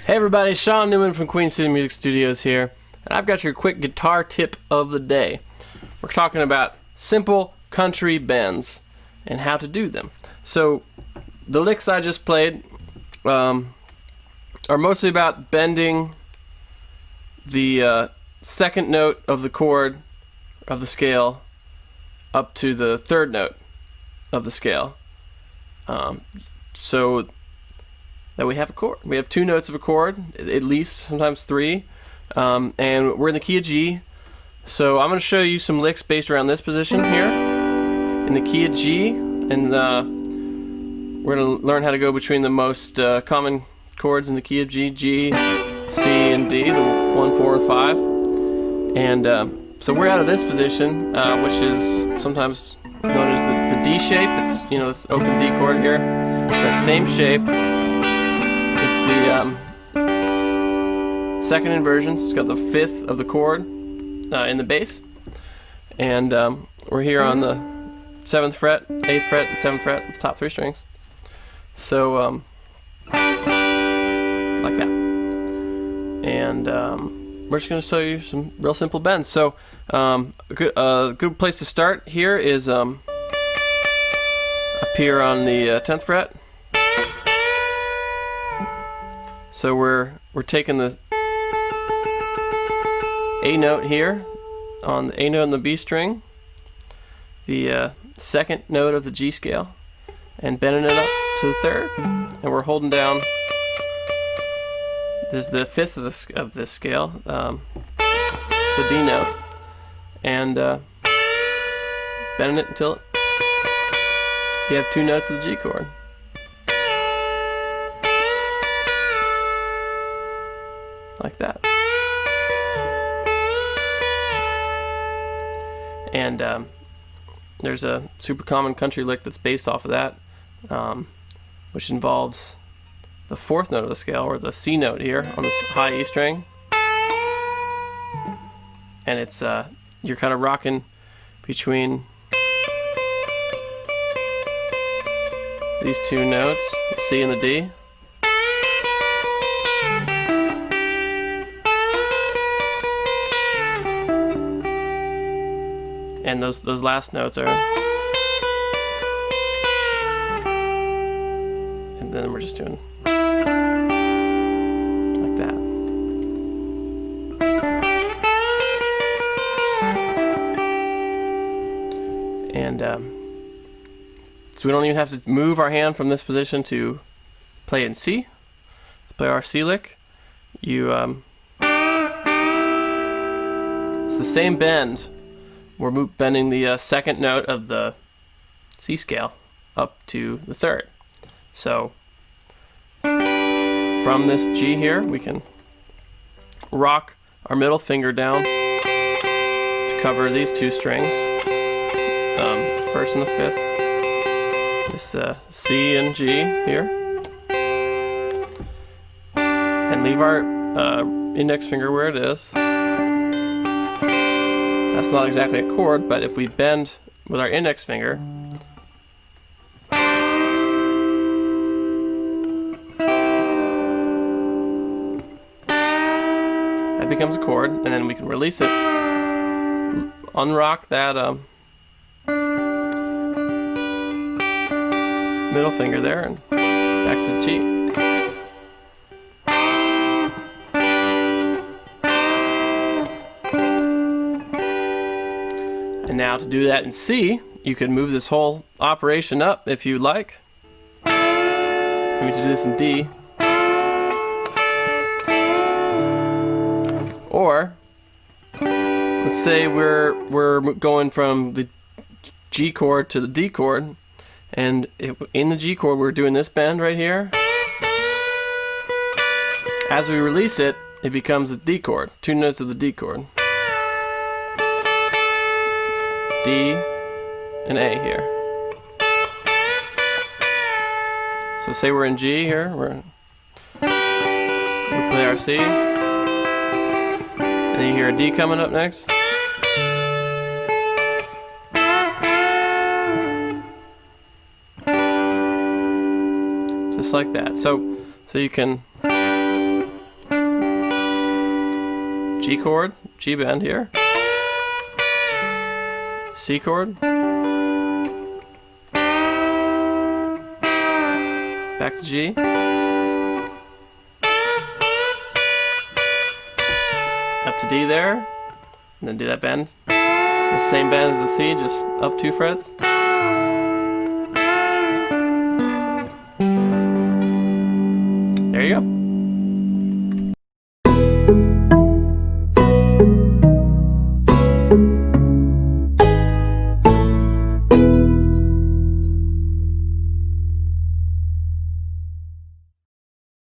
Hey everybody, Sean Newman from Queen City Music Studios here, and I've got your quick guitar tip of the day. We're talking about simple country bends and how to do them. So the licks I just played are mostly about bending the second note of the chord of the scale up to the third note of the scale. So that we have a chord. We have two notes of a chord, at least, sometimes three, and we're in the key of G. So I'm going to show you some licks based around this position here, in the key of G, and we're going to learn how to go between the most common chords in the key of G, G, C, and D, the 1, 4, and 5. And so we're out of this position, which is sometimes known as the D shape. It's, you know, this open D chord here. It's that same shape. It's the second inversion, so it's got the fifth of the chord in the bass. And we're here on the 7th fret, 8th fret, and 7th fret, the top three strings. So, like that. And we're just going to show you some real simple bends. So, a good place to start here is up here on the 10th fret. So we're taking the A note here on the A note on the B string, the second note of the G scale, and bending it up to the third, and we're holding down. This is the fifth of this scale, the D note, and bending it until you have two notes of the G chord. Like that. And there's a super common country lick that's based off of that, which involves the fourth note of the scale, or the C note here on this high E string. And it's you're kind of rocking between these two notes, the C and the D. And those last notes are, and then we're just doing like that. And so we don't even have to move our hand from this position to play in C, to play our C lick. It's the same bend. We're bending the second note of the C scale up to the third. So from this G here, we can rock our middle finger down to cover these two strings, the first and the fifth. This C and G here, and leave our index finger where it is. That's not exactly a chord, but if we bend with our index finger, that becomes a chord, and then we can release it, unrock that middle finger there, and back to G. And now to do that in C, you could move this whole operation up if you like. Let me do this in D. Or let's say we're going from the G chord to the D chord, and in the G chord we're doing this bend right here. As we release it, it becomes a D chord, two notes of the D chord. D and A here. So say we're in G here, we play our C, and then you hear a D coming up next. Just like that. So you can G chord, G bend here, C chord, back to G, up to D there, and then do that bend. The same bend as the C, just up 2 frets. There you go.